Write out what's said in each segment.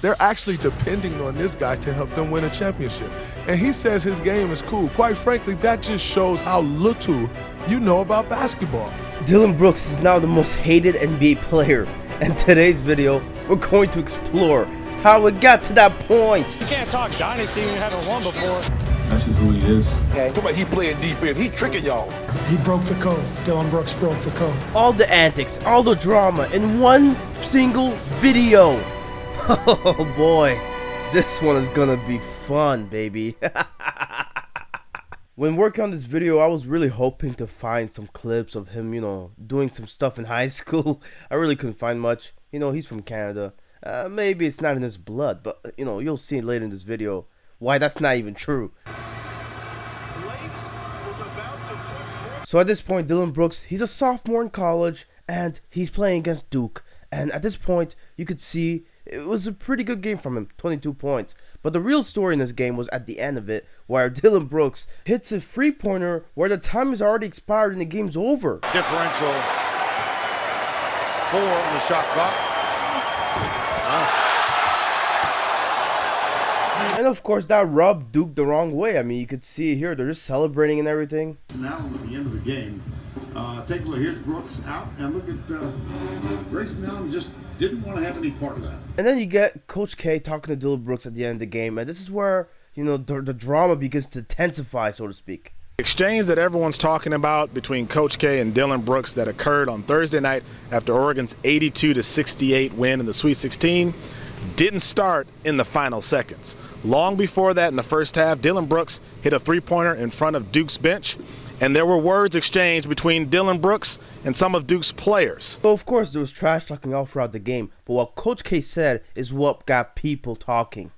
They're actually depending on this guy to help them win a championship. And he says his game is cool. Quite frankly, that just shows how little you know about basketball. Dillon Brooks is now the most hated NBA player. In today's video, we're going to explore how it got to that point. You can't talk Dynasty when you haven't won before. That's just who he is. Okay. Come on, he playing defense. He tricking y'all. He broke the code. Dillon Brooks broke the code. All the antics, all the drama in one single video. Oh boy, this one is gonna be fun, baby. When working on this video, I was really hoping to find some clips of him, doing some stuff in high school. I really couldn't find much. He's from Canada. Maybe it's not in his blood, but you'll see later in this video why that's not even true. So at this point, Dillon Brooks, he's a sophomore in college, and he's playing against Duke. And at this point, you could see it was a pretty good game from him, 22 points. But the real story in this game was at the end of it, where Dillon Brooks hits a three-pointer where the time has already expired and the game's over. Differential 4 on the shot clock. And of course, that rubbed Duke the wrong way. I mean, you could see it here. They're just celebrating and everything. Now at the end of the game, take a look. Here's Brooks out, and look at Grayson Allen just didn't want to have any part of that. And then you get Coach K talking to Dillon Brooks at the end of the game, and this is where the drama begins to intensify, so to speak. Exchange that everyone's talking about between Coach K and Dillon Brooks that occurred on Thursday night after Oregon's 82-68 win in the Sweet 16 didn't start in the final seconds. Long before that, in the first half, Dillon Brooks hit a three-pointer in front of Duke's bench, and there were words exchanged between Dillon Brooks and some of Duke's players. So of course there was trash talking all throughout the game, but what Coach K said is what got people talking.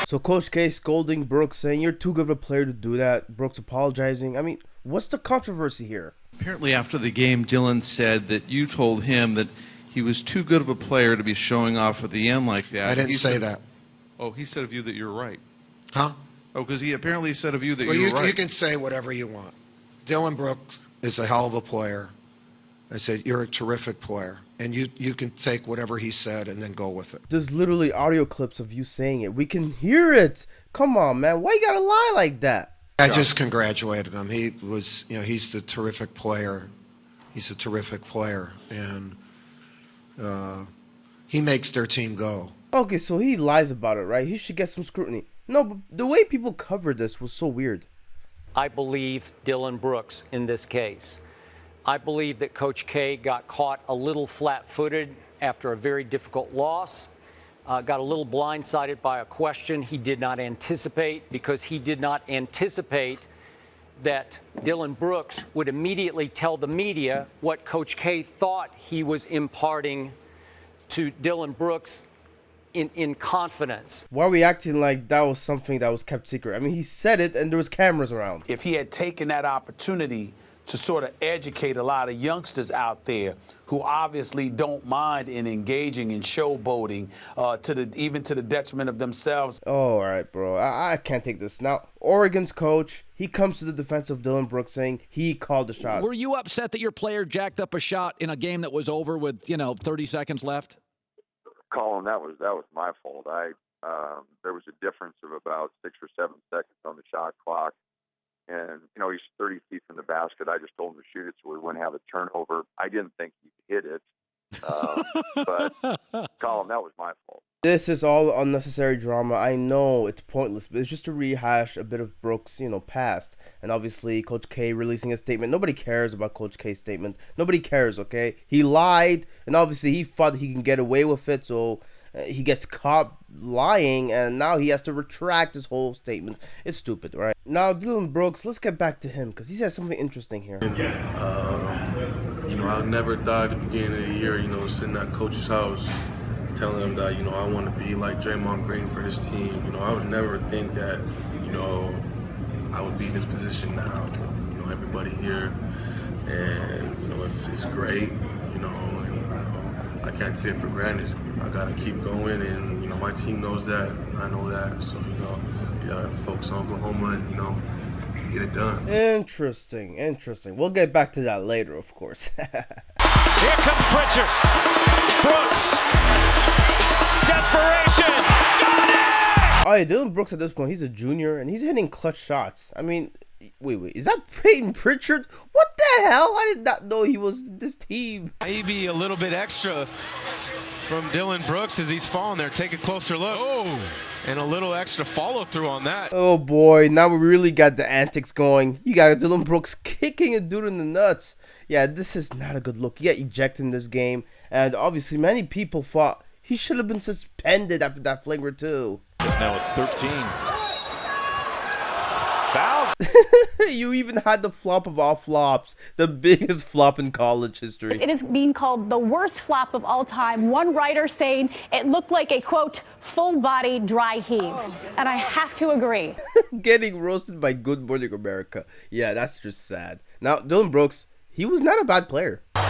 So Coach K scolding Brooks, saying you're too good of a player to do that. Brooks apologizing. I mean, what's the controversy here? Apparently after the game, Dillon said that you told him that he was too good of a player to be showing off at the end like that. I didn't say that. Oh, he said of you that you're right. Huh? Oh, because he apparently said of you that you were right. You can say whatever you want. Dillon Brooks is a hell of a player. I said, you're a terrific player. And you can take whatever he said and then go with it. There's literally audio clips of you saying it. We can hear it. Come on, man. Why you gotta lie like that? I just congratulated him. He was, he's the terrific player. He's a terrific player. And he makes their team go. Okay, so he lies about it, right? He should get some scrutiny. No, but the way people covered this was so weird. I believe Dillon Brooks in this case. I believe that Coach K got caught a little flat-footed after a very difficult loss. Got a little blindsided by a question he did not anticipate, because he did not anticipate that Dillon Brooks would immediately tell the media what Coach K thought he was imparting to Dillon Brooks in confidence. Why are we acting like that was something that was kept secret? I mean, he said it and there was cameras around. If he had taken that opportunity to sort of educate a lot of youngsters out there who obviously don't mind in engaging in showboating, even to the detriment of themselves. Oh, all right, bro. I can't take this. Now, Oregon's coach, he comes to the defense of Dillon Brooks saying he called the shot. Were you upset that your player jacked up a shot in a game that was over with, 30 seconds left? Colin, that was my fault. There was a difference of about 6 or 7 seconds on the shot clock. And, he's 30 feet from the basket. I just told him to shoot it so we wouldn't have a turnover. I didn't think he'd hit it. But, Colin, that was my fault. This is all unnecessary drama. I know it's pointless, but it's just to rehash a bit of Brooks', past. And obviously, Coach K releasing a statement. Nobody cares about Coach K's statement. Nobody cares, okay? He lied, and obviously he thought he can get away with it, so he gets caught lying, and now he has to retract his whole statement. It's stupid, right? Now, Dillon Brooks, let's get back to him, because he said something interesting here. I never thought at the beginning of the year, sitting at coach's house, telling him that, I want to be like Draymond Green for this team. I would never think that, I would be in this position now with, everybody here. And, if it's great, I can't take it for granted. I got to keep going, and, my team knows that. I know that. So, you got to focus on Oklahoma and, get it done. Interesting. We'll get back to that later, of course. Here comes Pritchard. Brooks. Desperation. Got it! Oh yeah, Dillon Brooks at this point, he's a junior and he's hitting clutch shots. I mean, wait, is that Peyton Pritchard? What the hell? I did not know he was this team. Maybe a little bit extra from Dillon Brooks as he's falling there. Take a closer look. Oh, and a little extra follow through on that. Oh boy, now we really got the antics going. You got Dillon Brooks kicking a dude in the nuts. Yeah, this is not a good look. He got ejected in this game, and obviously many people thought he should have been suspended after that flagrant 2. It's now a 13. Foul. You even had the flop of all flops, the biggest flop in college history. It is being called the worst flop of all time. One writer saying it looked like a, quote, full-body dry heave. And I have to agree. Getting roasted by Good Morning America. Yeah, that's just sad. Now, Dillon Brooks, he was not a bad player. 4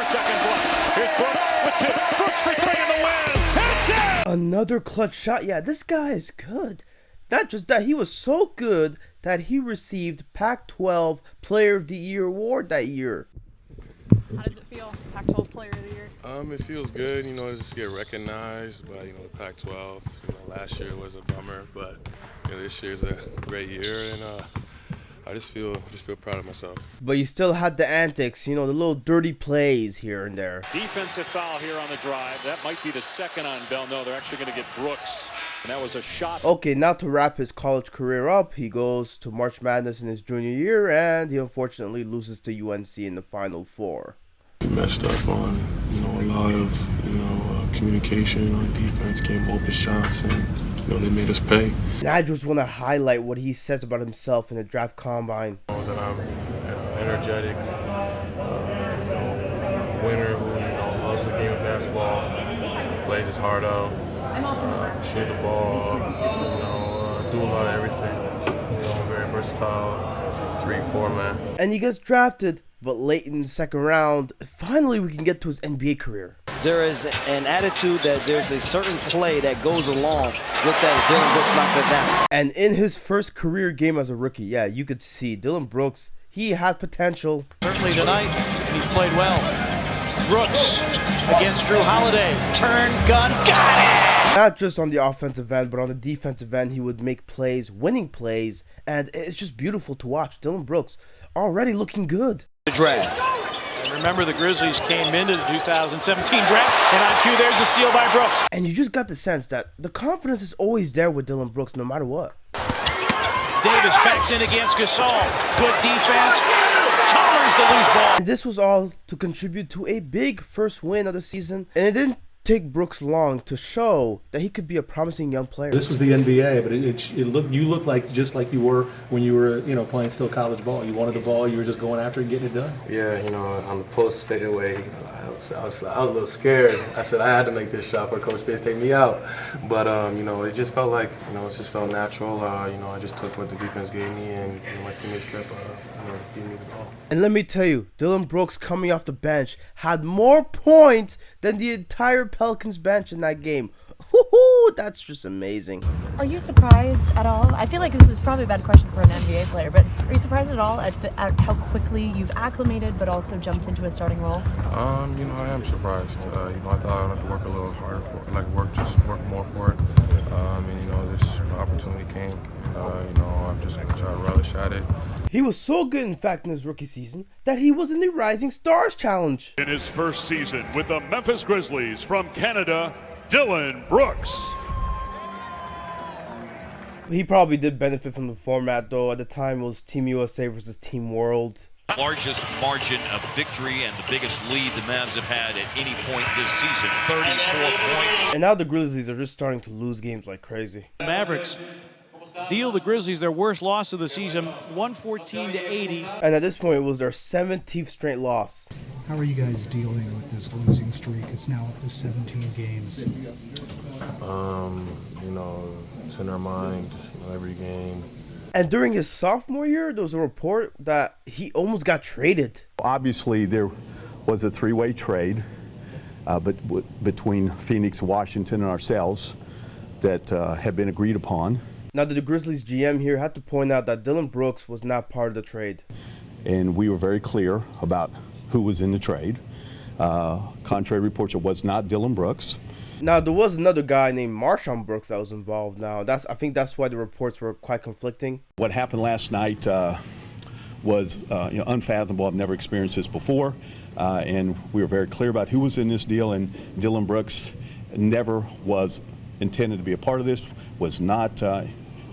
seconds left. Here's Brooks with 2. Brooks for 3 in the win. Hits it! Another clutch shot. Yeah, this guy is good. Not just that, he was so good that he received Pac-12 Player of the Year award that year. How does it feel, Pac-12 Player of the Year? It feels good, just get recognized by, the Pac-12. Last year was a bummer, but this year's a great year, and I just feel proud of myself. But you still had the antics, the little dirty plays here and there. Defensive foul here on the drive. That might be the second on Bell. No, they're actually going to get Brooks. And that was a shot. Okay, now to wrap his college career up, he goes to March Madness in his junior year, and he unfortunately loses to UNC in the Final Four. Messed up on, a lot of, communication on defense, game open shots, and they made us pay. And I just want to highlight what he says about himself in the draft combine. That I'm energetic, winner who loves the game of basketball, plays his heart out, shoot the ball, do a lot of everything. Very versatile, 3-4 man. And he gets drafted, but late in the second round, finally we can get to his NBA career. There is an attitude that there's a certain play that goes along with that. Dillon Brooks knocks it down. And in his first career game as a rookie, yeah, you could see Dillon Brooks, he had potential. Certainly tonight, he's played well. Brooks against Drew Holiday. Turn, gun, got it! Not just on the offensive end, but on the defensive end, he would make plays, winning plays, and it's just beautiful to watch. Dillon Brooks already looking good. The draft. And remember, the Grizzlies came into the 2017 draft, and on cue, there's a steal by Brooks. And you just got the sense that the confidence is always there with Dillon Brooks, no matter what. Davis backs in against Gasol. Good defense. Chalmers the loose ball. And this was all to contribute to a big first win of the season, and it didn't take Brooks long to show that he could be a promising young player. This was the NBA, but you looked like just like you were when you were playing still college ball. You wanted the ball, you were just going after it and getting it done. Yeah, on the post fadeaway, I was a little scared. I said I had to make this shot for Coach Space take me out, but it just felt like it just felt natural. I just took what the defense gave me, and my teammates kept giving me the ball. And let me tell you, Dillon Brooks coming off the bench had more points than the entire Pelicans bench in that game. Woohoo! That's just amazing. Are you surprised at all? I feel like this is probably a bad question for an NBA player, but are you surprised at all at how quickly you've acclimated but also jumped into a starting role? I am surprised. I thought I'd have to work a little harder for it, work more for it. This opportunity came. I'm just going to try to relish at it. He was so good, in fact, in his rookie season that he was in the Rising Stars Challenge. In his first season with the Memphis Grizzlies from Canada, Dillon Brooks. He probably did benefit from the format, though. At the time, it was Team USA versus Team World. Largest margin of victory and the biggest lead the Mavs have had at any point this season, 34 points. And now the Grizzlies are just starting to lose games like crazy. The Mavericks deal the Grizzlies their worst loss of the season, 114-80. And at this point, it was their 17th straight loss. How are you guys dealing with this losing streak? It's now up to 17 games. It's in our mind, every game. And during his sophomore year, there was a report that he almost got traded. Obviously, there was a three-way trade between Phoenix, Washington, and ourselves that had been agreed upon. Now, the Grizzlies GM here had to point out that Dillon Brooks was not part of the trade. And we were very clear about who was in the trade. Contrary reports, it was not Dillon Brooks. Now, there was another guy named Marshawn Brooks that was involved. Now, I think that's why the reports were quite conflicting. What happened last night was unfathomable. I've never experienced this before. And we were very clear about who was in this deal, and Dillon Brooks never was intended to be a part of this, was not,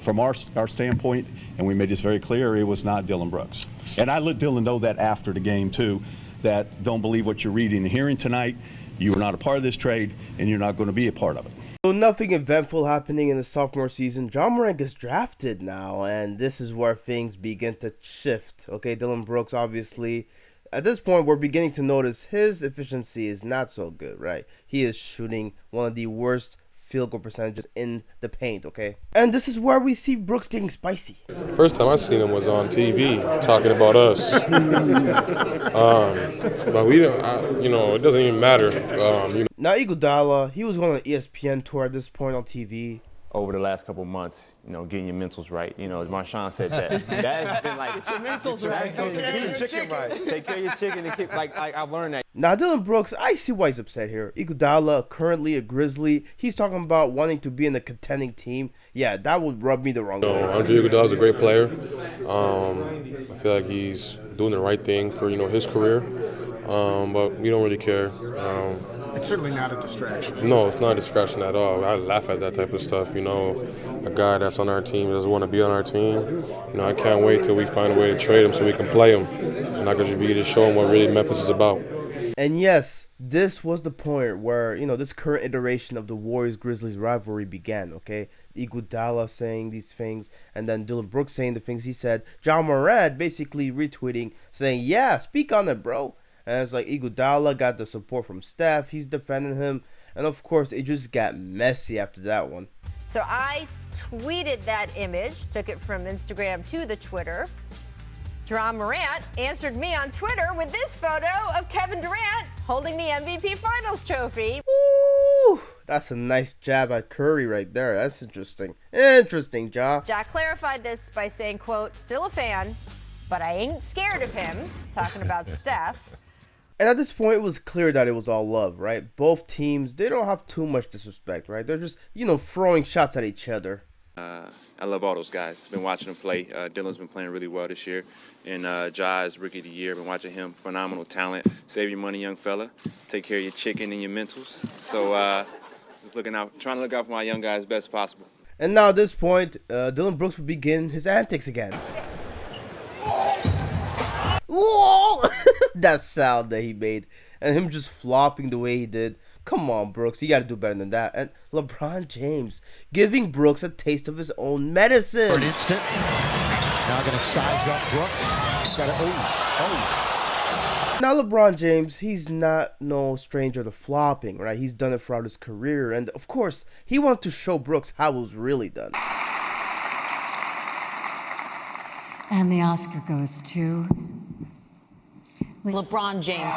from our standpoint, and we made this very clear, it was not Dillon Brooks. And I let Dillon know that after the game, too, that don't believe what you're reading and hearing tonight. You are not a part of this trade, and you're not going to be a part of it. So nothing eventful happening in the sophomore season. Ja Morant gets drafted now, and this is where things begin to shift. Okay, Dillon Brooks, obviously, at this point, we're beginning to notice his efficiency is not so good, right? He is shooting one of the worst field goal percentages in the paint, okay? And this is where we see Brooks getting spicy. First time I seen him was on TV talking about us. But we don't, it doesn't even matter. Now, Iguodala, he was on an ESPN tour at this point on TV. Over the last couple of months, getting your mentals right. As Marshawn said that. That's been like, get your mentals right. Get your chicken right. Take care of your chicken and keep, I've learned that. Now, Dillon Brooks, I see why he's upset here. Iguodala, currently a Grizzly, he's talking about wanting to be in a contending team. Yeah, that would rub me the wrong way. Andre Iguodala is a great player. I feel like he's doing the right thing for, his career. But we don't really care. It's certainly not a distraction. No, it's not a distraction at all. I laugh at that type of stuff. A guy that's on our team doesn't want to be on our team. I can't wait till we find a way to trade him so we can play him. And I could just show him what really Memphis is about. And yes, this was the point where, this current iteration of the Warriors-Grizzlies rivalry began, okay? Iguodala saying these things, and then Dillon Brooks saying the things he said. Ja Morant basically retweeting, saying, yeah, speak on it, bro. And it's like Iguodala got the support from Steph. He's defending him. And of course, it just got messy after that one. So I tweeted that image, took it from Instagram to the Twitter. Ja Morant answered me on Twitter with this photo of Kevin Durant holding the MVP Finals trophy. Ooh, that's a nice jab at Curry right there. That's interesting. Interesting, Ja. Ja clarified this by saying, quote, still a fan, but I ain't scared of him, talking about Steph. And at this point, it was clear that it was all love, right? Both teams, they don't have too much disrespect, right? They're just, throwing shots at each other. I love all those guys. Been watching them play. Dillon's been playing really well this year. And Ja is Rookie of the Year. Been watching him. Phenomenal talent. Save your money, young fella. Take care of your chicken and your mentals. So just trying to look out for my young guys as best possible. And now at this point, Dillon Brooks will begin his antics again. Whoa! That sound that he made, and him just flopping the way he did. Come on, Brooks, you got to do better than that. And LeBron James giving Brooks a taste of his own medicine. For an instant. Now going to size up Brooks. Now LeBron James, he's not no stranger to flopping, right? He's done it throughout his career, and of course, he wanted to show Brooks how it was really done. And the Oscar goes to LeBron James.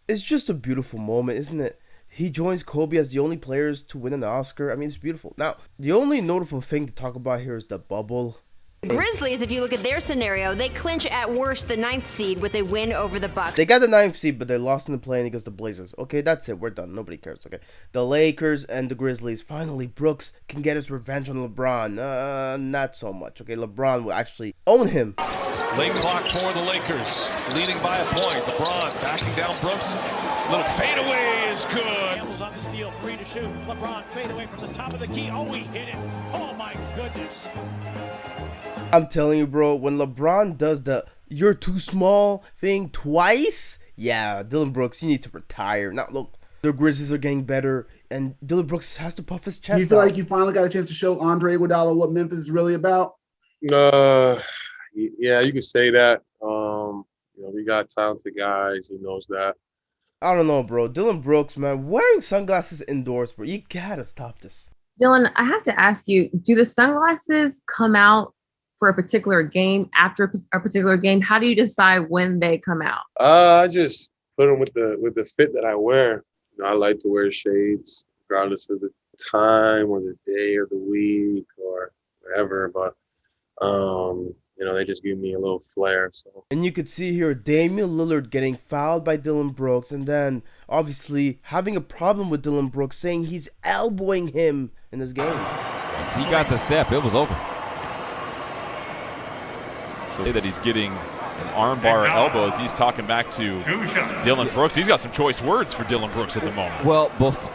It's just a beautiful moment, isn't it? He joins Kobe as the only players to win an Oscar. I mean, it's beautiful. Now, the only notable thing to talk about here is the bubble. Grizzlies, if you look at their scenario, they clinch at worst the 9th seed with a win over the Bucks. They got the 9th seed, but they lost in the play-in against the Blazers. Okay, that's it. We're done. Nobody cares. Okay, the Lakers and the Grizzlies. Finally, Brooks can get his revenge on LeBron. Not so much. Okay, LeBron will actually own him. Late clock for the Lakers, leading by a point. LeBron backing down Brooks. Little fadeaway is good. Campbell's on the steal, 3 to shoot. LeBron fadeaway from the top of the key. Oh, he hit it. Oh my goodness. I'm telling you, bro, when LeBron does the "you're too small" thing twice, yeah, Dillon Brooks, you need to retire. Now, look, the Grizzlies are getting better, and Dillon Brooks has to puff his chest. Do you feel out. like you finally got a chance to show Andre Iguodala what Memphis is really about? Yeah, you could say that. We got talented guys. He knows that. I don't know, bro. Dillon Brooks, man, wearing sunglasses indoors, bro. You gotta stop this. Dillon, I have to ask you, do the sunglasses come out for a particular game, after a particular game? How do you decide when they come out? I just put them with the fit that I wear. I like to wear shades. regardless of the time or the day or the week or whatever. But you know, they just give me a little flair. So. And you could see here Damian Lillard getting fouled by Dillon Brooks, and then obviously having a problem with Dillon Brooks, saying he's elbowing him in this game. Once he got the step, it was over. So that he's getting an armbar or elbows, he's talking back to Dillon Brooks. He's got some choice words for Dillon Brooks at the moment. Well,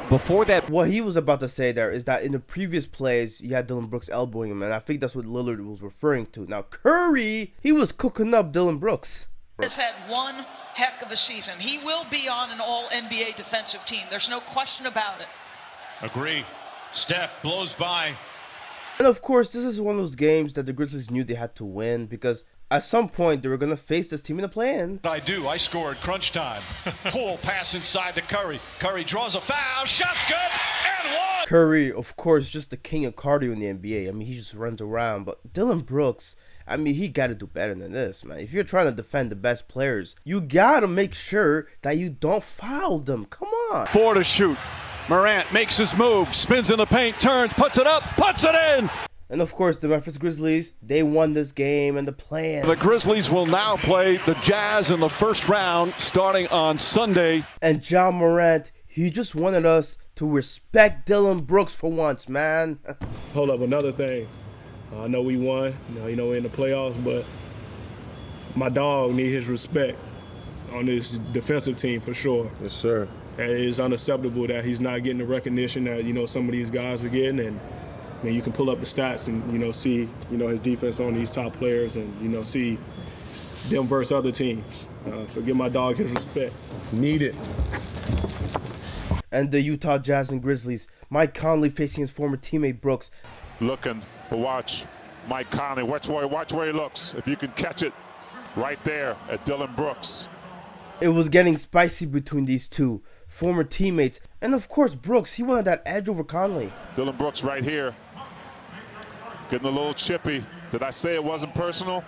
before that, what he was about to say there is that in the previous plays, you had Dillon Brooks elbowing him, and I think that's what Lillard was referring to. Now, Curry, he was cooking up Dillon Brooks. Has had one heck of a season. He will be on an all-NBA defensive team. There's no question about it. Agree. Steph blows by. And of course, this is one of those games that the Grizzlies knew they had to win, because at some point they were going to face this team in the play-in. I scored crunch time. Pull pass inside to Curry. Curry draws a foul. Shot's good. And one. Curry, of course, just the king of cardio in the NBA. I mean, he just runs around. But Dillon Brooks, I mean, he got to do better than this, man. If you're trying to defend the best players, you got to make sure that you don't foul them. Come on. 4 to shoot. Morant makes his move, spins in the paint, turns, puts it up, puts it in. And of course, the Memphis Grizzlies, they won this game and the play-in. The Grizzlies will now play the Jazz in the first round starting on Sunday. And John Morant, he just wanted us to respect Dillon Brooks for once, man. Hold up, another thing. I know we won, you know, we're in the playoffs, but my dog need his respect on this defensive team for sure. Yes, sir. And it's unacceptable that he's not getting the recognition that, you know, some of these guys are getting. And I mean, you can pull up the stats and, you know, see, you know, his defense on these top players and, you know, see them versus other teams. So give my dog his respect. Need it. And the Utah Jazz and Grizzlies, Mike Conley facing his former teammate Brooks. Looking to watch Mike Conley. Watch where he looks. If you can catch it right there at Dillon Brooks. It was getting spicy between these two former teammates. And of course, Brooks, he wanted that edge over Conley. Dillon Brooks right here. Getting a little chippy. Did I say it wasn't personal?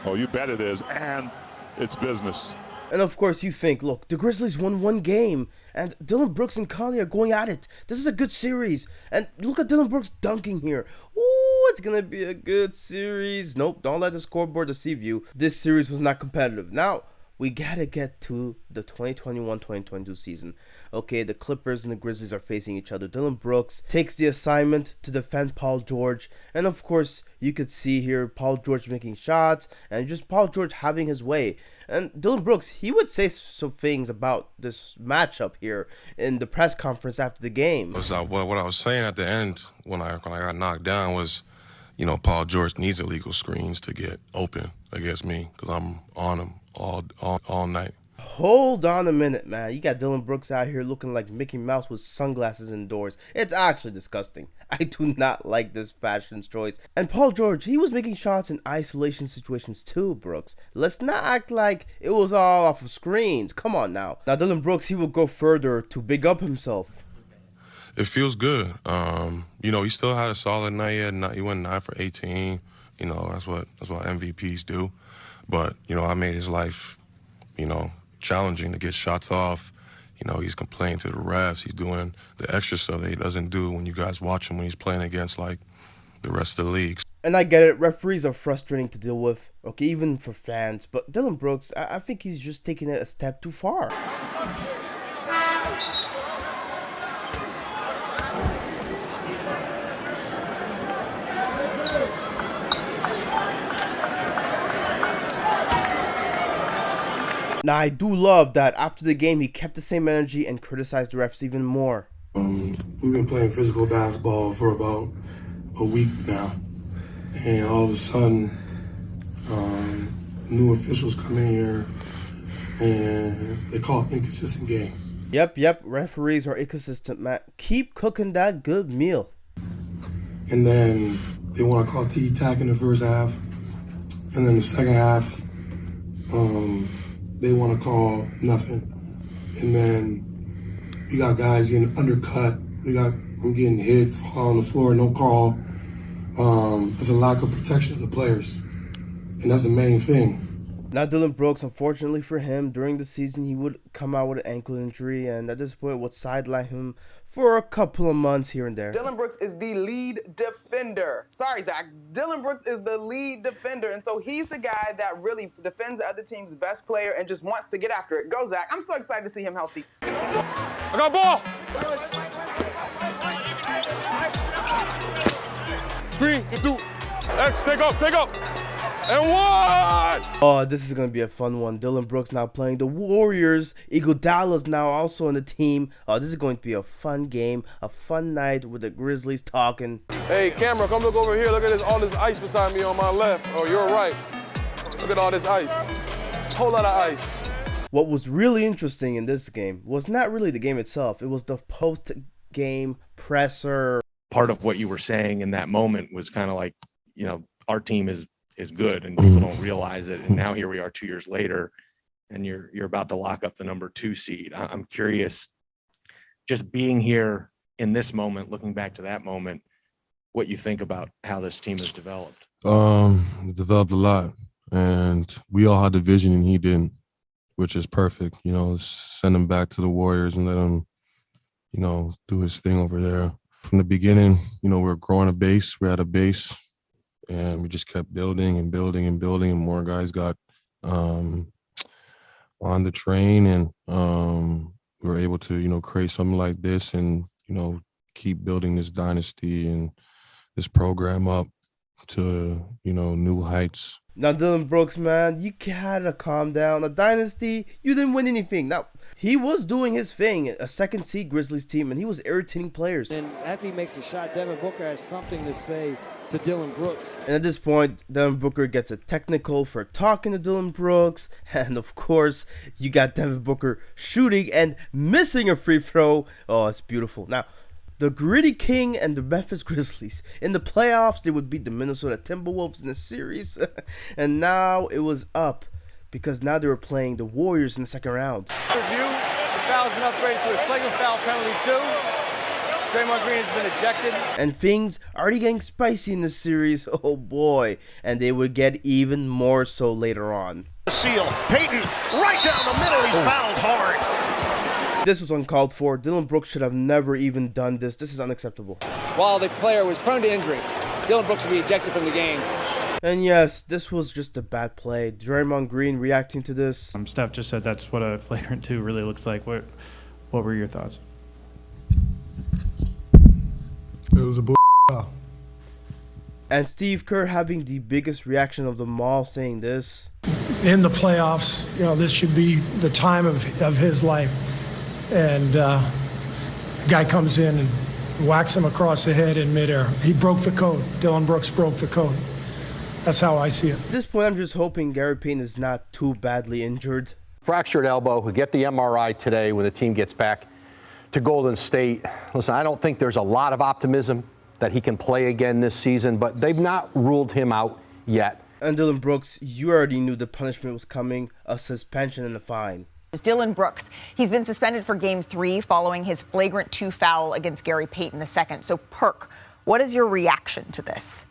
Oh, you bet it is. And it's business. And of course, you think, look, the Grizzlies won one game, and Dillon Brooks and Conley are going at it. This is a good series. And look at Dillon Brooks dunking here. Ooh, it's going to be a good series. Nope, don't let the scoreboard deceive you. This series was not competitive. Now, we got to get to the 2021-2022 season. Okay, the Clippers and the Grizzlies are facing each other. Dillon Brooks takes the assignment to defend Paul George. And of course, you could see here Paul George making shots and just Paul George having his way. And Dillon Brooks, he would say some things about this matchup here in the press conference after the game. What I was saying at the end when I got knocked down was, you know, Paul George needs illegal screens to get open against me because I'm on him all night. Hold on a minute, man. You got Dillon Brooks out here looking like Mickey Mouse with sunglasses indoors. It's actually disgusting. I do not like this fashion choice. And Paul George, he was making shots in isolation situations too, Brooks. Let's not act like it was all off of screens. Come on now. Now, Dillon Brooks, he will go further to big up himself. It feels good. You know, he still had a solid night. He went 9 for 18. You know, that's what MVPs do. But, you know, I made his life, you know, challenging to get shots off. You know, he's complaining to the refs. He's doing the extra stuff that he doesn't do when you guys watch him when he's playing against, like, the rest of the league. And I get it. Referees are frustrating to deal with, okay, even for fans. But Dillon Brooks, I think he's just taking it a step too far. Now, I do love that after the game, he kept the same energy and criticized the refs even more. We've been playing physical basketball for about a week now. And all of a sudden, new officials come in here and they call it inconsistent game. Yep. Referees are inconsistent, Matt. Keep cooking that good meal. And then they want to call tiki-taka in the first half. And then the second half, they want to call nothing. And then you got guys getting undercut. I'm getting hit, fall on the floor, no call. There's a lack of protection of the players. And that's the main thing. Now, Dillon Brooks, unfortunately for him, during the season, he would come out with an ankle injury, and at this point would sideline him for a couple of months here and there. Dillon Brooks is the lead defender. Sorry, Zach. Dillon Brooks is the lead defender, and so he's the guy that really defends the other team's best player and just wants to get after it. Go, Zach. I'm so excited to see him healthy. I got ball. Screen, get through. X, take up. And one! Oh, this is going to be a fun one. Dillon Brooks now playing the Warriors. Iguodala's now also on the team. Oh, this is going to be a fun game, a fun night with the Grizzlies talking. Hey, camera, come look over here. Look at all this ice beside me on my left. Oh, you're right. Look at all this ice. Whole lot of ice. What was really interesting in this game was not really the game itself. It was the post-game presser. Part of what you were saying in that moment was kind of like, our team is good and people don't realize it. And now here we are 2 years later and you're about to lock up the number 2 seed. I'm curious, just being here in this moment, looking back to that moment, what you think about how this team has developed. It developed a lot, and we all had the vision and he didn't, which is perfect. Send him back to the Warriors and let him, do his thing over there. From the beginning, we were growing a base. We had a base. And we just kept building and more guys got on the train, and we were able to, create something like this and, keep building this dynasty and this program up to, new heights. Now, Dillon Brooks, man, you gotta calm down. A dynasty, you didn't win anything. Now, he was doing his thing, a second seed Grizzlies team, and he was irritating players. And after he makes a shot, Devin Booker has something to say to Dillon Brooks. And at this point, Devin Booker gets a technical for talking to Dillon Brooks. And of course, you got Devin Booker shooting and missing a free throw. Oh, it's beautiful. Now, the Gritty King and the Memphis Grizzlies. In the playoffs, they would beat the Minnesota Timberwolves in a series. And now it was up because now they were playing the Warriors in the second round. Review, the foul's been upgraded to a flagrant foul penalty 2. Draymond Green has been ejected. And things are already getting spicy in this series. Oh boy. And they would get even more so later on. Seal. Payton right down the middle. He's fouled hard. This was uncalled for. Dillon Brooks should have never even done this. This is unacceptable. While the player was prone to injury, Dillon Brooks will be ejected from the game. And yes, this was just a bad play. Draymond Green reacting to this. Steph just said that's what a flagrant 2 really looks like. What were your thoughts? It was a foul. And Steve Kerr having the biggest reaction of them all, saying this. In the playoffs, this should be the time of his life. And a guy comes in and whacks him across the head in midair. He broke the code. Dillon Brooks broke the code. That's how I see it. At this point, I'm just hoping Gary Payton is not too badly injured. Fractured elbow. He'll get the MRI today when the team gets back to Golden State. Listen, I don't think there's a lot of optimism that he can play again this season, but they've not ruled him out yet. And Dillon Brooks, you already knew the punishment was coming, a suspension and a fine. Dillon Brooks, he's been suspended for Game 3 following his flagrant 2 foul against Gary Payton II. So, Perk, what is your reaction to this?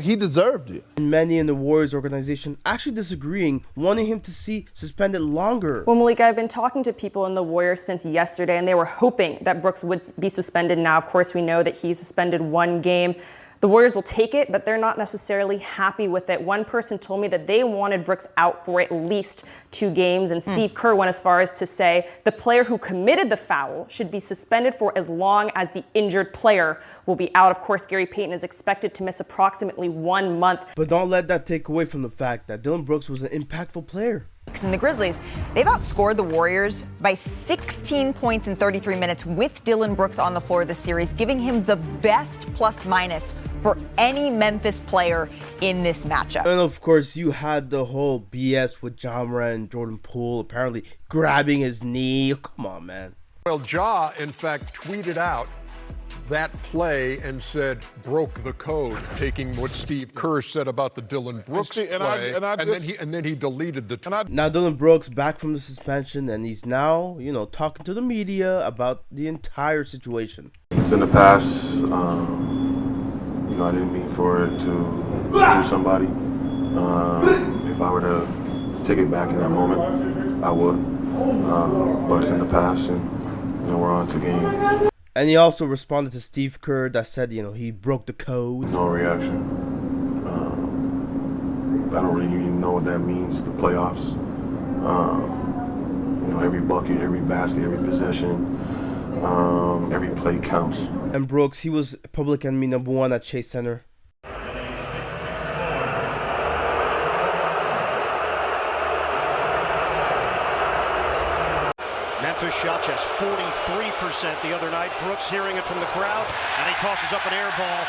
He deserved it. And many in the Warriors organization actually disagreeing, wanting him to see suspended longer. Well, Malika, I've been talking to people in the Warriors since yesterday, and they were hoping that Brooks would be suspended. Now, of course, we know that he's suspended 1 game. The Warriors will take it, but they're not necessarily happy with it. One person told me that they wanted Brooks out for at least 2 games, and Steve Kerr went as far as to say the player who committed the foul should be suspended for as long as the injured player will be out. Of course, Gary Payton is expected to miss approximately 1 month. But don't let that take away from the fact that Dillon Brooks was an impactful player. And the Grizzlies, they've outscored the Warriors by 16 points in 33 minutes with Dillon Brooks on the floor this series, giving him the best plus-minus for any Memphis player in this matchup. And of course, you had the whole BS with Ja Morant and Jordan Poole apparently grabbing his knee. Come on, man. Well, Ja, in fact, tweeted out that play and said, broke the code, taking what Steve Kerr said about the Dillon Brooks play, and then he deleted the tweet. Now Dillon Brooks back from the suspension, and he's now, talking to the media about the entire situation. It's in the past. I didn't mean for it to do somebody. If I were to take it back in that moment, I would. But it's in the past, and we're on to game. And he also responded to Steve Kerr that said, he broke the code. No reaction. I don't really even know what that means, the playoffs. Every bucket, every basket, every possession, every play counts. And Brooks, he was public enemy #1 at Chase Center. Memphis shot just 43% the other night. Brooks hearing it from the crowd, and he tosses up an air ball.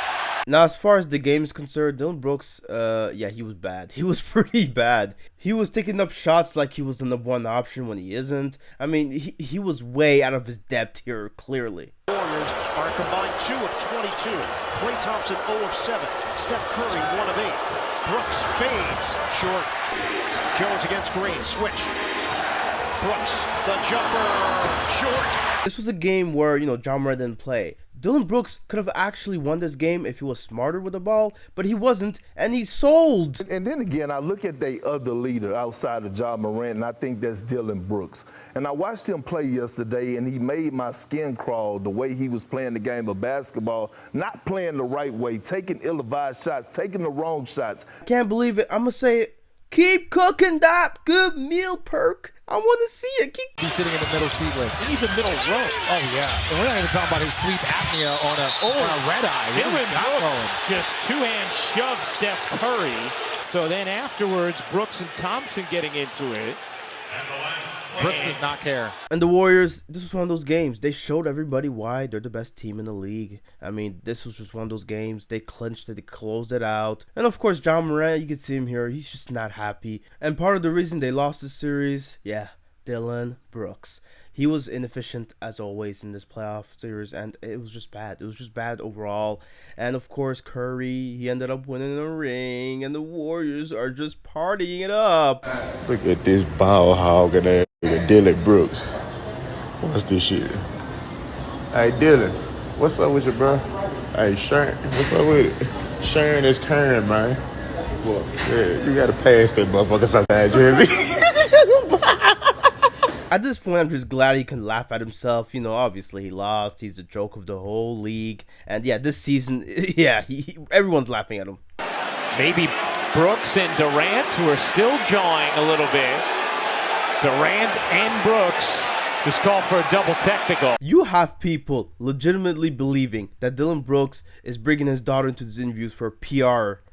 Now, as far as the game is concerned, Dillon Brooks, he was bad. He was pretty bad. He was taking up shots like he was the #1 option when he isn't. I mean, he was way out of his depth here, clearly. Warriors are a combined 2 of 22. Klay Thompson 0 of 7. Steph Curry 1 of 8. Brooks fades short. Jones against Green. Switch. Brooks, the jumper, short. This was a game where, Ja Morant didn't play. Dillon Brooks could have actually won this game if he was smarter with the ball, but he wasn't, and he sold. And then again, I look at the other leader outside of Ja Morant, and I think that's Dillon Brooks. And I watched him play yesterday, and he made my skin crawl the way he was playing the game of basketball, not playing the right way, taking ill-advised shots, taking the wrong shots. I can't believe it. I'm going to say it. Keep cooking that good meal perk. I want to see it. He's sitting in the middle seat with. He needs a middle row. Oh, yeah. And we're not even talking about his sleep apnea on a red eye. Dillon Brooks just two-hand shove Steph Curry. So then afterwards, Brooks and Thompson getting into it. Brooks does not care. And the Warriors, this was one of those games. They showed everybody why they're the best team in the league. I mean, this was just one of those games. They clinched it. They closed it out. And of course, Ja Morant, you can see him here. He's just not happy. And part of the reason they lost the series, Dillon Brooks. He was inefficient as always in this playoff series, and it was just bad. It was just bad overall. And of course, Curry, he ended up winning a ring, and the Warriors are just partying it up. Look at this ball hog and that nigga Dillon Brooks. What's this shit? Hey Dillon, what's up with you, bro? Hey Sharon, what's up with it? Sharon is Karen, man. What? Yeah, you gotta pass that motherfucker sometimes, you hear me? At this point, I'm just glad he can laugh at himself. Obviously he lost. He's the joke of the whole league. And this season, everyone's laughing at him. Maybe Brooks and Durant, who are still jawing a little bit. Durant and Brooks just called for a double technical. You have people legitimately believing that Dillon Brooks is bringing his daughter into these interviews for PR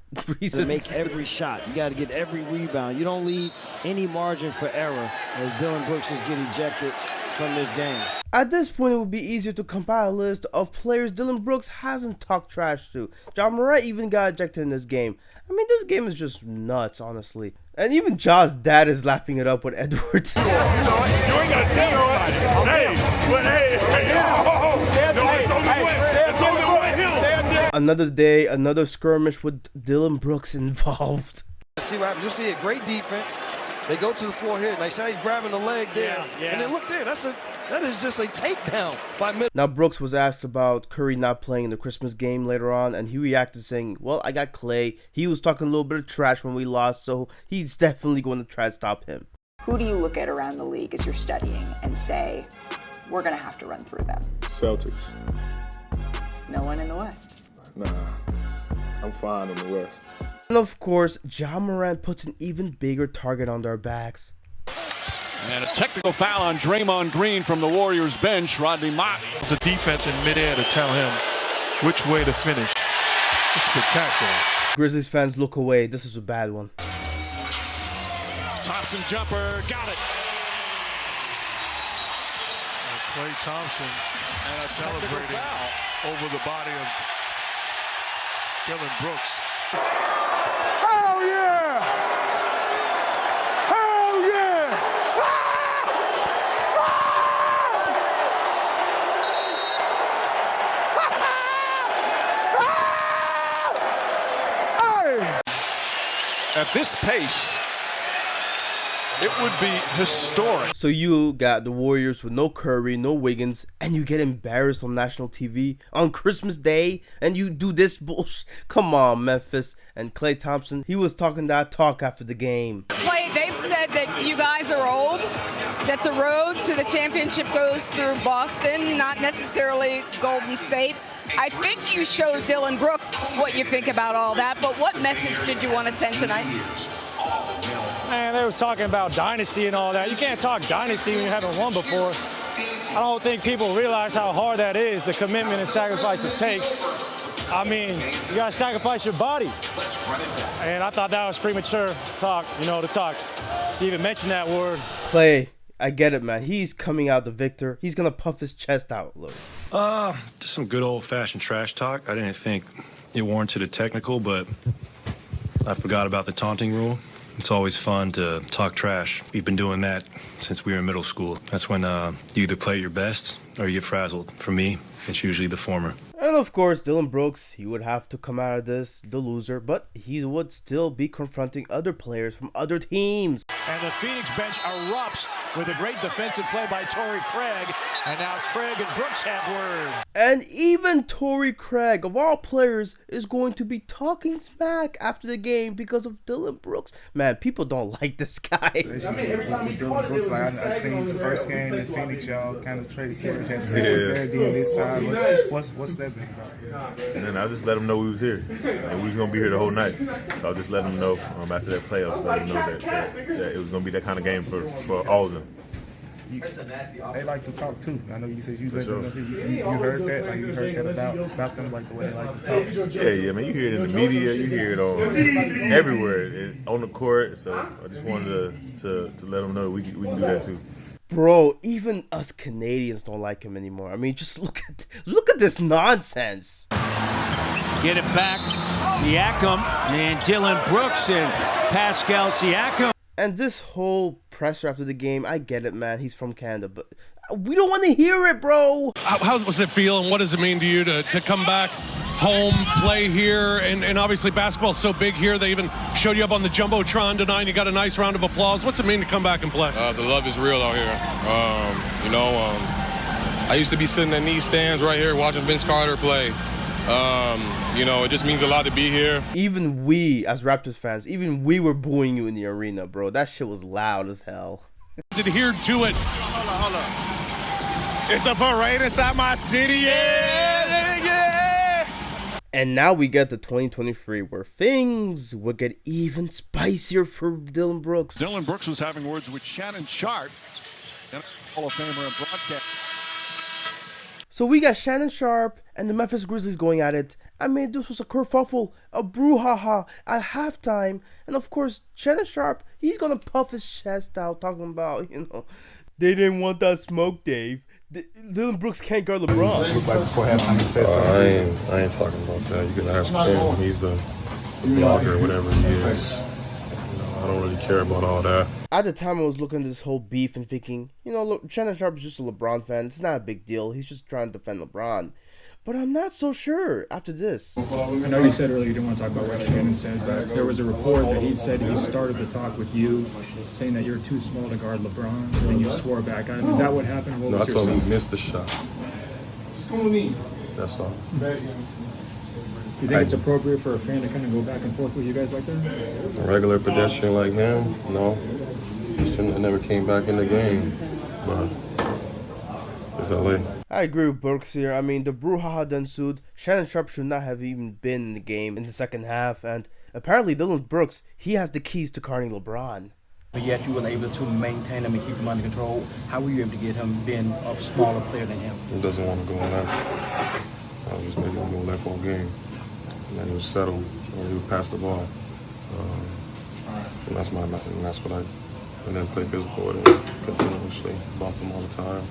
reasons. To make every shot. You got to get every rebound. You don't leave any margin for error as Dillon Brooks just get ejected from this game. At this point, it would be easier to compile a list of players Dillon Brooks hasn't talked trash to. Ja Morant even got ejected in this game. I mean, this game is just nuts, honestly. And even Ja's dad is laughing it up with Edwards. You ain't got to tell anybody. Another day, another skirmish with Dillon Brooks involved. See what happens. You see a great defense. They go to the floor here. Nice how he's grabbing the leg there. And then look there. That is just a takedown by Middleton. Now, Brooks was asked about Curry not playing in the Christmas game later on, and he reacted saying, well, I got Klay. He was talking a little bit of trash when we lost, so he's definitely going to try to stop him. Who do you look at around the league as you're studying and say, we're going to have to run through them? Celtics. No one in the West. Nah, I'm fine in the West. And of course, Ja Morant puts an even bigger target on their backs. And a technical foul on Draymond Green from the Warriors bench. Rodney Mott. The defense in midair to tell him which way to finish. It's spectacular. Grizzlies fans look away. This is a bad one. Thompson jumper. Got it. And Klay Thompson celebrating over the body of Dillon Brooks. Hell yeah! Hell yeah! At this pace, it would be historic. So you got the Warriors with no Curry, no Wiggins, and you get embarrassed on national TV on Christmas Day, and you do this bullshit. Come on, Memphis. And Klay Thompson, he was talking that talk after the game. Klay, they I've said that you guys are old, that the road to the championship goes through Boston, not necessarily Golden State. I think you showed Dillon Brooks what you think about all that, but what message did you want to send tonight? Man, they was talking about Dynasty and all that. You can't talk Dynasty when you haven't won before. I don't think people realize how hard that is, the commitment and sacrifice it takes. I mean, you got to sacrifice your body. And I thought that was premature talk, to even mention that word. Klay, I get it, man. He's coming out the victor. He's going to puff his chest out. Look. Just some good old-fashioned trash talk. I didn't think it warranted a technical, but I forgot about the taunting rule. It's always fun to talk trash. We've been doing that since we were in middle school. That's when you either play your best or you get frazzled. For me, it's usually the former. And of course, Dillon Brooks, he would have to come out of this the loser, but he would still be confronting other players from other teams. And the Phoenix bench erupts with a great defensive play by Torrey Craig. And now Craig and Brooks have word. And even Torrey Craig, of all players, is going to be talking smack after the game because of Dillon Brooks. Man, people don't like this guy. I mean, every time we caught it, I've seen the first game in Phoenix, y'all kind of traded stories. Had there doing this time. What's that been about? And then I just let them know we was here. And we was gonna be here the whole night. So I'll just let them know after that playoffs, let them know that it was gonna be that kind of game for all of them. They like to talk too. I know you said you let them know. You heard that, like you heard that about them, like the way they like to talk. Yeah, man. You hear it in the media, you hear it on everywhere, on the court. So I just wanted to let them know we can do that too. Bro, even us Canadians don't like him anymore. I mean, just look at this nonsense. Get it back, Siakam and Dillon Brooks and Pascal Siakam. And this whole presser after the game, I get it, man. He's from Canada, but we don't want to hear it, bro. How does it feel, and what does it mean to you to come back home, play here, and obviously basketball's so big here. They even showed you up on the Jumbotron tonight. You got a nice round of applause. What's it mean to come back and play? The love is real out here. I used to be sitting in these stands right here watching Vince Carter play. It just means a lot to be here. Even we, as Raptors fans, even we were booing you in the arena, bro. That shit was loud as hell. Adhered to it. Hold on. It's a parade inside my city. Yeah. And now we get to 2023, where things will get even spicier for Dillon Brooks. Dillon Brooks was having words with Shannon Sharpe, Hall of Famer and broadcast. So we got Shannon Sharpe and the Memphis Grizzlies going at it. I mean, this was a kerfuffle, a brouhaha at halftime. And of course, Shannon Sharpe, he's going to puff his chest out talking about, they didn't want that smoke, Dave. Dillon Brooks can't guard LeBron. I ain't talking about that. You can ask him. He's the blogger or whatever he is. I don't really care about all that. At the time, I was looking at this whole beef and thinking, look, Shannon Sharpe is just a LeBron fan. It's not a big deal. He's just trying to defend LeBron. But I'm not so sure after this. I know you said earlier you didn't want to talk about what Shannon said, but there was a report that he said he started the talk with you, saying that you're too small to guard LeBron, and then you swore back on him. Is that what happened? No, I told him he missed the shot. That's all. You think it's appropriate for a fan to kind of go back and forth with you guys like that? A regular pedestrian like him, no. He shouldn't have never came back in the game. But it's LA. I agree with Brooks here. I mean, the brouhaha then ensued. Shannon Sharpe should not have even been in the game in the second half. And apparently Dillon Brooks, he has the keys to guarding LeBron. But yet you were able to maintain him and keep him under control. How were you able to get him being a smaller player than him? He doesn't want to go on left. I was just making him go left all game. And then he was settled when he would pass the ball. And that's what I and then play physical and continuously bump him all the time.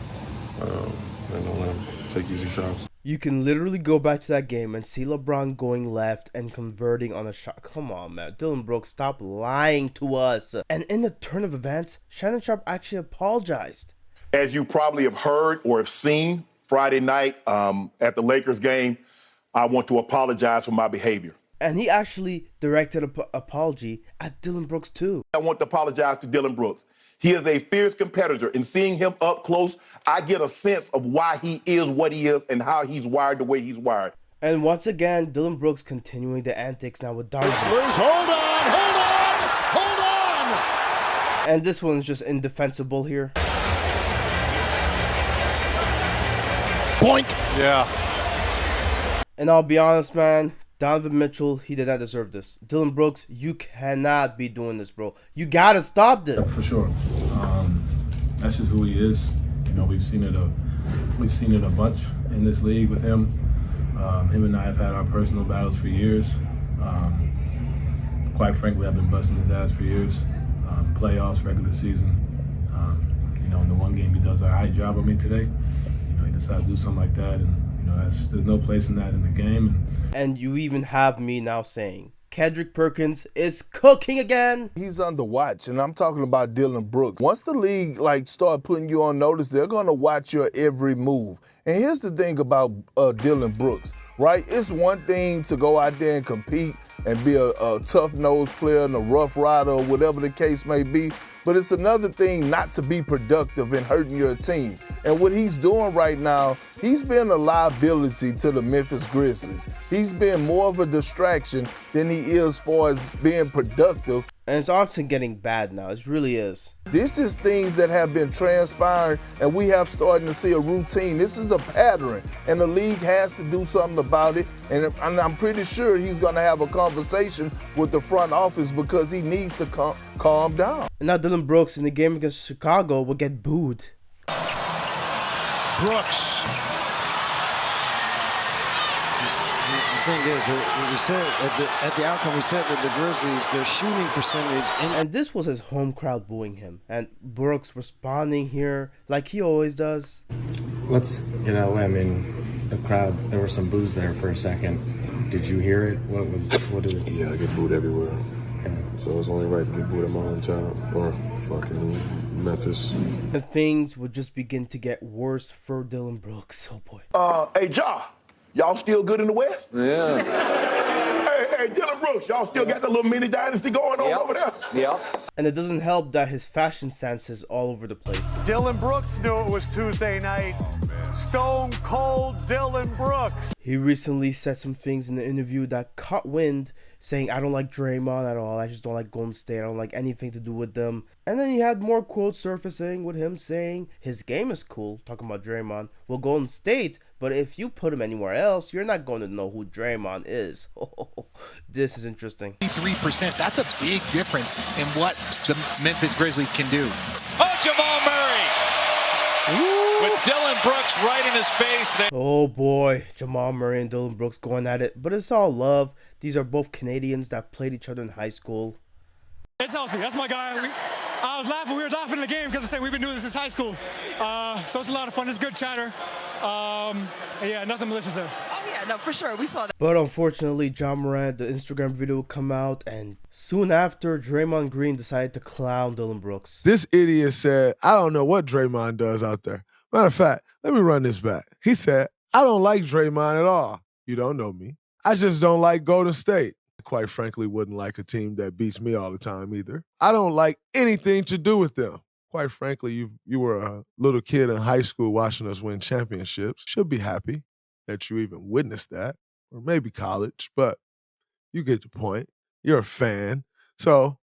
And don't let him take easy shots. You can literally go back to that game and see LeBron going left and converting on a shot. Come on, man. Dillon Brooks, stop lying to us. And in the turn of events, Shannon Sharpe actually apologized. As you probably have heard or have seen Friday night at the Lakers game, I want to apologize for my behavior. And he actually directed an apology at Dillon Brooks, too. I want to apologize to Dillon Brooks. He is a fierce competitor, and seeing him up close, I get a sense of why he is what he is and how he's wired the way he's wired. And once again, Dillon Brooks continuing the antics now with Donovan. Hold on! And this one's just indefensible here. Boink. Yeah. And I'll be honest, man. Donovan Mitchell, he did not deserve this. Dillon Brooks, you cannot be doing this, bro. You gotta stop this. For sure. That's just who he is. You know, we've seen it a bunch in this league with him. Him and I have had our personal battles for years. Quite frankly, I've been busting his ass for years. Playoffs, regular season. You know, in the one game he does a high job on me today. You know, he decides to do something like that, and you know, there's no place in that in the game. And you even have me now saying Kendrick Perkins is cooking again. He's under watch, and I'm talking about Dillon Brooks. Once the league start putting you on notice, they're gonna watch your every move. And here's the thing about Dillon Brooks, right? It's one thing to go out there and compete and be a tough-nosed player and a rough rider or whatever the case may be, but it's another thing not to be productive and hurting your team. And what he's doing right now, he's been a liability to the Memphis Grizzlies. He's been more of a distraction than he is as far as being productive. And it's often getting bad now. It really is. This is things that have been transpiring, and we have starting to see a routine. This is a pattern, and the league has to do something about it. And I'm pretty sure he's going to have a conversation with the front office because he needs to calm down. And now Dillon Brooks in the game against Chicago will get booed. Brooks. The thing is, we said at the outcome, we said that the Grizzlies, their shooting percentage. And this was his home crowd booing him. And Brooks responding here like he always does. I mean, the crowd, there were some boos there for a second. Did you hear it? What did it? Yeah, I get booed everywhere. Yeah. So it's only right to get booed in my hometown or fucking Memphis. And things would just begin to get worse for Dillon Brooks. Oh boy. Hey, Ja, y'all still good in the West? Yeah. Hey, Dillon Brooks, y'all still got the little mini dynasty going on over there? Yep. And it doesn't help that his fashion sense is all over the place. Dillon Brooks knew it was Tuesday night. Stone cold Dillon Brooks. He recently said some things in the interview that caught wind, saying, I don't like Draymond at all. I just don't like Golden State. I don't like anything to do with them. And then he had more quotes surfacing with him saying his game is cool, talking about Draymond. Well, Golden State, but if you put him anywhere else, you're not going to know who Draymond is. This is interesting. 3%, that's a big difference in what the Memphis Grizzlies can do. Oh, Jamal Murray! Woo! With Dillon Brooks right in his face. Oh boy, Jamal Murray and Dillon Brooks going at it. But it's all love. These are both Canadians that played each other in high school. It's healthy. That's my guy. I was laughing. We were laughing in the game because I said we've been doing this since high school. So it's a lot of fun. It's good chatter. Yeah, nothing malicious there. Oh, yeah, no, for sure. We saw that. But unfortunately, John Morant, the Instagram video would come out, and soon after, Draymond Green decided to clown Dillon Brooks. This idiot said, I don't know what Draymond does out there. Matter of fact, let me run this back. He said, I don't like Draymond at all. You don't know me. I just don't like Golden State. Quite frankly, wouldn't like a team that beats me all the time either. I don't like anything to do with them. Quite frankly, you were a little kid in high school watching us win championships. Should be happy that you even witnessed that, or maybe college, but you get the point. You're a fan, so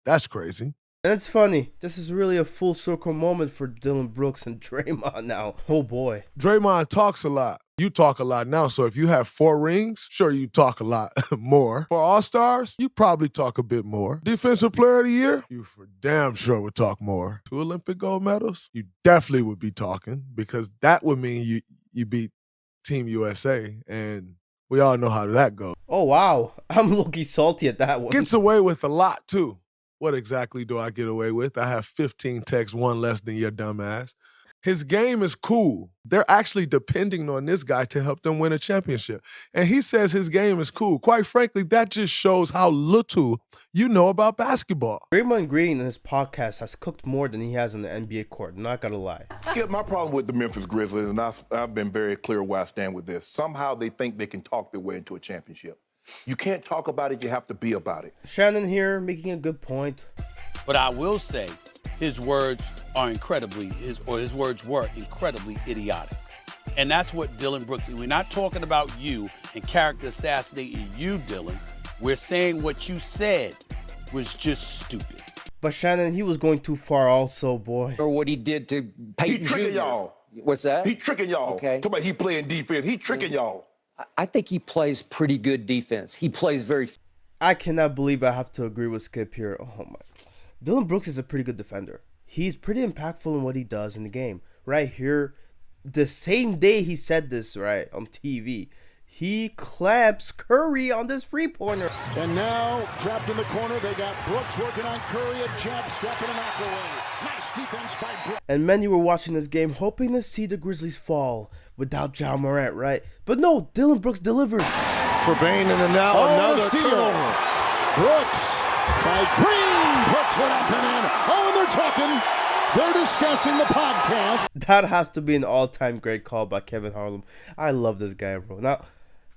that's crazy. And it's funny. This is really a full circle moment for Dillon Brooks and Draymond now. Oh boy. Draymond talks a lot. You talk a lot now, so if you have 4 rings, sure, you talk a lot more. For All-Stars, you probably talk a bit more. Defensive Player of the Year, you for damn sure would talk more. 2 Olympic gold medals, you definitely would be talking because that would mean you beat Team USA, and we all know how that goes. Oh, wow. I'm low-key salty at that one. Gets away with a lot, too. What exactly do I get away with? I have 15 texts, 1 less than your dumb ass. His game is cool. They're actually depending on this guy to help them win a championship. And he says his game is cool. Quite frankly, that just shows how little you know about basketball. Draymond Green in his podcast has cooked more than he has in the NBA court. Not gonna lie. Skip, my problem with the Memphis Grizzlies, and I've been very clear where I stand with this. Somehow they think they can talk their way into a championship. You can't talk about it, you have to be about it. Shannon here making a good point. But I will say, his words are his words were incredibly idiotic. And that's what Dillon Brooks, we're not talking about you and character assassinating you, Dillon. We're saying what you said was just stupid. But Shannon, he was going too far also, boy. Or what he did to Peyton He tricking Jr. y'all. What's that? He tricking y'all. Okay. Talk about he playing defense. He tricking y'all. I think he plays pretty good defense. He plays very... I cannot believe I have to agree with Skip here. Oh my. Dillon Brooks is a pretty good defender. He's pretty impactful in what he does in the game. Right here, the same day he said this, right, on TV, he clamps Curry on this three-pointer. And now, trapped in the corner, they got Brooks working on Curry, a jab step and a knockaway. Nice defense by Brooks. And many were watching this game hoping to see the Grizzlies fall without Ja Morant, right? But no, Dillon Brooks delivers. For Bane, and now another turnover. Brooks by Green puts it up and in. Oh, and they're talking. They're discussing the podcast. That has to be an all-time great call by Kevin Harlan. I love this guy, bro. Now,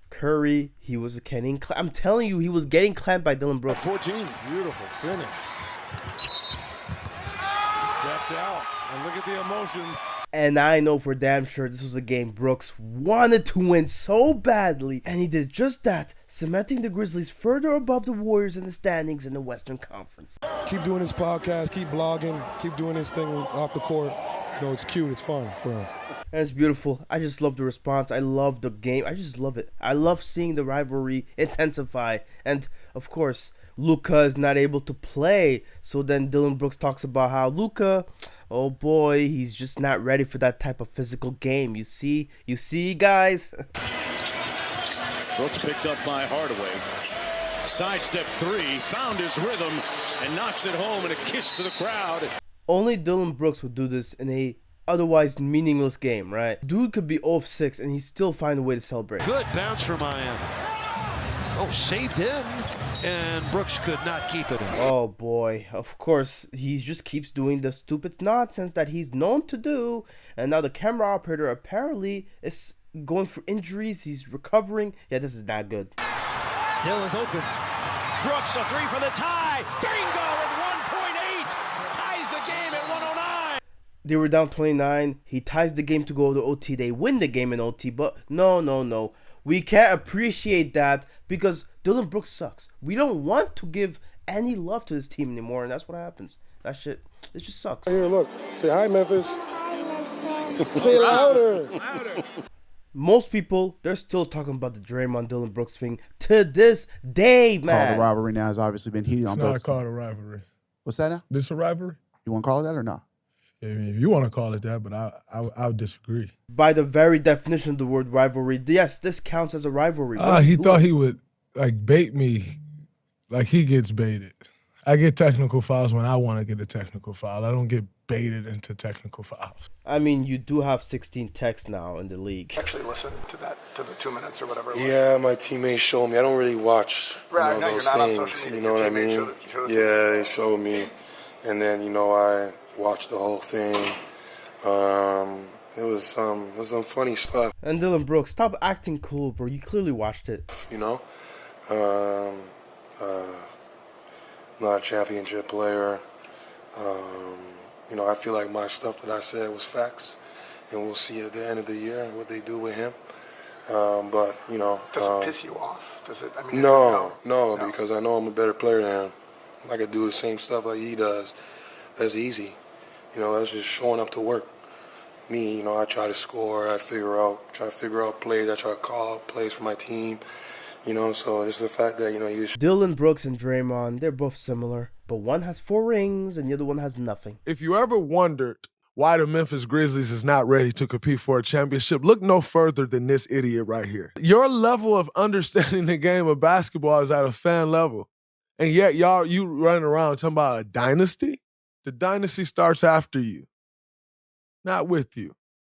Curry, he was getting I'm telling you, he was getting clamped by Dillon Brooks. 14, beautiful finish. Stepped out, and look at the emotion. And I know for damn sure this was a game Brooks wanted to win so badly. And he did just that, cementing the Grizzlies further above the Warriors in the standings in the Western Conference. Keep doing this podcast, keep blogging, keep doing this thing off the court. You know, it's cute, it's fun for him. And it's beautiful. I just love the response. I love the game. I just love it. I love seeing the rivalry intensify. And, of course, Luka is not able to play. So then Dillon Brooks talks about how Luka, oh boy, he's just not ready for that type of physical game. You see, guys? Brooks picked up by Hardaway. Sidestep three, found his rhythm, and knocks it home and a kiss to the crowd. Only Dillon Brooks would do this in a otherwise meaningless game, right? Dude could be 0 of 6 and he still find a way to celebrate. Good bounce for Miami. Oh, saved in, and Brooks could not keep it in. Oh boy, of course, he just keeps doing the stupid nonsense that he's known to do, and now the camera operator apparently is going for injuries, he's recovering. Yeah, this is not good. Dillon's open. Brooks, a three for the tie. Bingo at 1.8. Ties the game at 109. They were down 29. He ties the game to go to OT. They win the game in OT, but no. We can't appreciate that because Dillon Brooks sucks. We don't want to give any love to this team anymore, and that's what happens. That shit, it just sucks. Here, look. Say hi, Memphis. Say it louder. Most people, they're still talking about the Draymond Dillon Brooks thing to this day, man. The rivalry now has obviously been heated on both. It's not called a rivalry. What's that now? This a rivalry? You want to call it that or not? I mean, if you want to call it that, but I'll disagree. By the very definition of the word rivalry, yes, this counts as a rivalry. He thought he would like bait me like he gets baited. I get technical fouls when I want to get a technical foul. I don't get baited into technical fouls. I mean, you do have 16 techs now in the league. Actually listen to the 2 minutes or whatever. Yeah, my teammates showed me. I don't really watch right, no, those you're not things. On social media. You know what I mean? Yeah, they showed me. And then, I watched the whole thing. It was some funny stuff. And Dillon Brooks, stop acting cool, bro. You clearly watched it. Not a championship player. I feel like my stuff that I said was facts, and we'll see at the end of the year what they do with him. Does it piss you off? Does it? I mean, no, because I know I'm a better player than him. I could do the same stuff like he does. That's easy. That's just showing up to work. Me, I try to score. I try to figure out plays. I try to call plays for my team. So it's the fact that, you Dillon Brooks and Draymond, they're both similar, but one has 4 rings and the other one has nothing. If you ever wondered why the Memphis Grizzlies is not ready to compete for a championship, look no further than this idiot right here. Your level of understanding the game of basketball is at a fan level, and yet you running around talking about a dynasty? The dynasty starts after you, not with you.